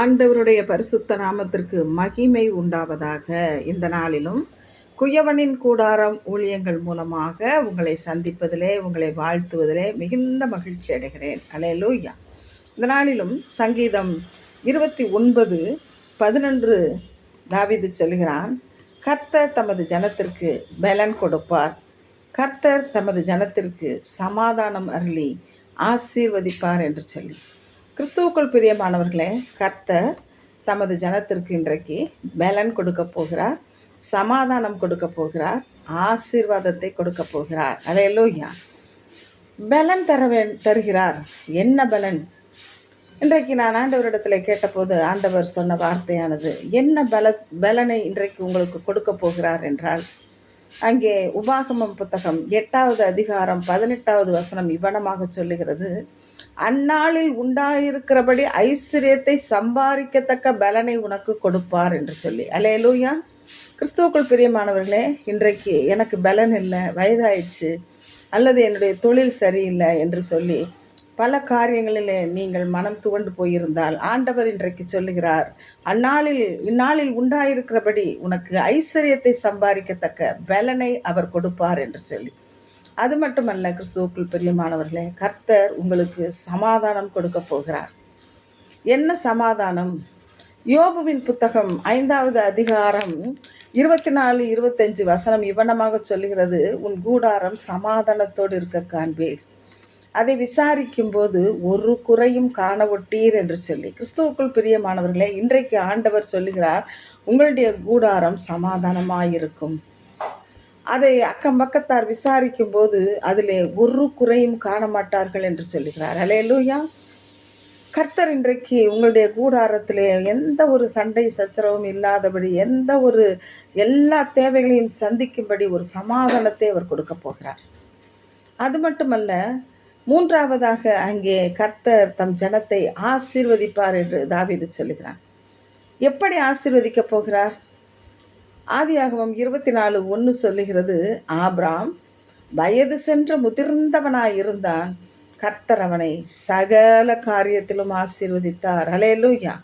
ஆண்டவருடைய பரிசுத்த நாமத்திற்கு மகிமை உண்டாவதாக. இந்த நாளிலும் குயவனின் கூடாரம் ஊழியங்கள் மூலமாக உங்களை சந்திப்பதிலே, உங்களை வாழ்த்துவதிலே மிகுந்த மகிழ்ச்சி அடைகிறேன். அல்லேலூயா. இந்த நாளிலும் சங்கீதம் 29:11 தாவீது சொல்கிறான், கர்த்தர் தமது ஜனத்திற்கு பலன் கொடுப்பார், கர்த்தர் தமது ஜனத்திற்கு சமாதானம் அருளி ஆசீர்வதிப்பார் என்று சொல்லி. கிறிஸ்துவுக்குள் பிரியமானவர்களே, கர்த்தர் தமது ஜனத்திற்கு இன்றைக்கு பலன் கொடுக்க போகிறார், சமாதானம் கொடுக்க போகிறார், ஆசீர்வாதத்தை கொடுக்க போகிறார். அல்லேலூயா. பலன் தருகிறார். என்ன பலன்? இன்றைக்கு நான் ஆண்டவரிடத்தில் கேட்டபோது ஆண்டவர் சொன்ன வார்த்தையானது, என்ன பலனை இன்றைக்கு உங்களுக்கு கொடுக்க போகிறார் என்றால், அங்கே உபாகமம் புத்தகம் 8வது அதிகாரம் 18வது வசனம் இவ்வனமாக சொல்லுகிறது, அந்நாளில் உண்டாயிருக்கிறபடி ஐஸ்வர்யத்தை சம்பாதிக்கத்தக்க பலனை உனக்கு கொடுப்பார் என்று சொல்லி. அல்லேலூயா. கிறிஸ்துவுக்குள் பிரியமானவர்களே, இன்றைக்கு எனக்கு பலன் இல்லை, வயதாயிடுச்சு, அல்லது என்னுடைய தொழில் சரியில்லை என்று சொல்லி பல காரியங்களிலே நீங்கள் மனம் துவண்டு போயிருந்தால் ஆண்டவர் இன்றைக்கு சொல்லுகிறார், இந்நாளில் உண்டாயிருக்கிறபடி உனக்கு ஐஸ்வர்யத்தை சம்பாதிக்கத்தக்க பலனை அவர் கொடுப்பார் என்று சொல்லி. அது மட்டுமல்ல, கிறிஸ்துவுக்குள் பிரியமானவர்களே, கர்த்தர் உங்களுக்கு சமாதானம் கொடுக்க போகிறார். என்ன சமாதானம்? யோபுவின் புத்தகம் 5வது அதிகாரம் 24-25 வசனம் இவ்வனமாக சொல்லுகிறது, உன் கூடாரம் சமாதானத்தோடு இருக்க காண்பீர், அதை விசாரிக்கும் போது ஒரு குறையும் காண ஒட்டீர் என்று சொல்லி. கிறிஸ்துவுக்குள் பிரியமானவர்களே, இன்றைக்கு ஆண்டவர் சொல்லுகிறார், உங்களுடைய கூடாரம் சமாதானமாயிருக்கும். அதை அக்கம் பக்கத்தார் விசாரிக்கும் போது அதிலே ஒரு குறையும் காண மாட்டார்கள் என்று சொல்லுகிறார். அல்லேலூயா. கர்த்தர் இன்றைக்கு உங்களுடைய கூடாரத்திலே எந்த ஒரு சண்டை சச்சரவும் இல்லாதபடி, எல்லா தேவைகளையும் சந்திக்கும்படி ஒரு சமாதானத்தை அவர் கொடுக்க போகிறார். அது மட்டுமல்ல, 3வதாக அங்கே கர்த்தர் தம் ஜனத்தை ஆசீர்வதிப்பார் என்று தாவீது சொல்லுகிறார். எப்படி ஆசீர்வதிக்க போகிறார்? ஆதியாகமம் 24:1 சொல்லுகிறது, ஆபிராம் வயது சென்று முதிர்ந்தவனாயிருந்தான், கர்த்தர் அவனை சகல காரியத்திலும் ஆசீர்வதித்தார். அல்லேலூயா.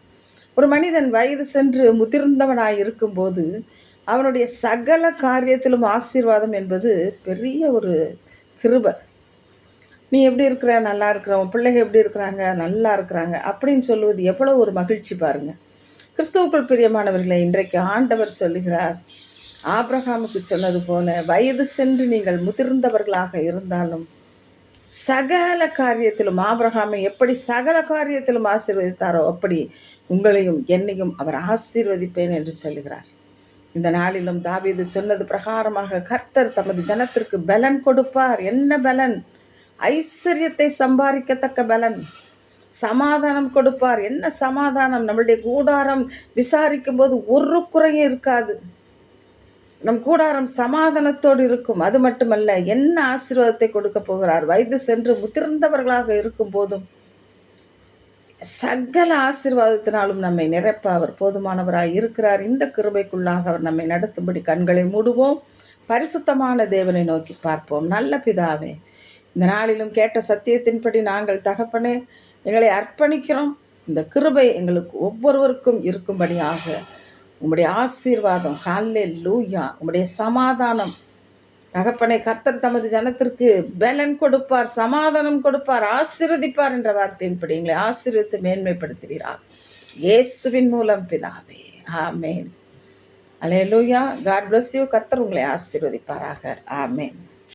ஒரு மனிதன் வயது சென்று முதிர்ந்தவனாயிருக்கும்போது அவனுடைய சகல காரியத்திலும் ஆசீர்வாதம் என்பது பெரிய ஒரு கிருபை. நீ எப்படி இருக்கிற? நல்லா இருக்கிற. உன் பிள்ளைகள் எப்படி இருக்கிறாங்க? நல்லா இருக்கிறாங்க அப்படின்னு சொல்லுவது எவ்வளோ ஒரு மகிழ்ச்சி பாருங்கள். கிறிஸ்துவுக்குள் பிரியமானவர்களை, இன்றைக்கு ஆண்டவர் சொல்லுகிறார், ஆபிரகாமுக்கு சொன்னது போல வயது சென்று நீங்கள் முதிர்ந்தவர்களாக இருந்தாலும் சகல காரியத்திலும், ஆபிரகாமை எப்படி சகல காரியத்திலும் ஆசீர்வதித்தாரோ அப்படி உங்களையும் என்னையும் அவர் ஆசீர்வதிப்பேன் என்று சொல்லுகிறார். இந்த நாளிலும் தாவீது சொன்னது பிரகாரமாக கர்த்தர் தமது ஜனத்திற்கு பலன் கொடுப்பார். என்ன பலன்? ஐஸ்வர்யத்தை சம்பாதிக்கத்தக்க பலன், சமாதானம் கொடுப்பார். என்ன சமாதானம்? நம்மளுடைய கூடாரம் விசாரிக்கும் போது ஒரு குறையும் இருக்காது. நம் கூடாரம் சமாதானத்தோடு இருக்கும். அது மட்டுமல்ல, என்ன ஆசீர்வாதத்தை கொடுக்க போகிறார்? வயது சென்று முதிர்ந்தவர்களாக இருக்கும் போதும் சகல ஆசீர்வாதத்தினாலும் நம்மை நிரப்ப அவர் போதுமானவராய் இருக்கிறார். இந்த கிருபைக்குள்ளாக அவர் நம்மை நடத்தும்படி கண்களை மூடுவோம். பரிசுத்தமான தேவனை நோக்கி பார்ப்போம். நல்ல பிதாவே, இந்த நாளிலும் கேட்ட சத்தியத்தின்படி நாங்கள் தகப்பனே எங்களை அர்ப்பணிக்கிறோம். இந்த கிருபை எங்களுக்கு ஒவ்வொருவருக்கும் இருக்கும்படியாக உம்முடைய ஆசீர்வாதம், ஹல்லேலூயா, உம்முடைய சமாதானம் தகப்பனை, கர்த்தர் தமது ஜனத்திற்கு பலன் கொடுப்பார், சமாதானம் கொடுப்பார், ஆசீர்வதிப்பார் என்ற வார்த்தையின்படி எங்களை ஆசீர்வதித்து மேன்மைப்படுத்துவீராக இயேசுவின் மூலம் பிதாவே, ஆமேன். அல்லேலூயா. God bless you. கர்த்தர் உங்களை ஆசீர்வதிப்பாராக. ஆமேன்.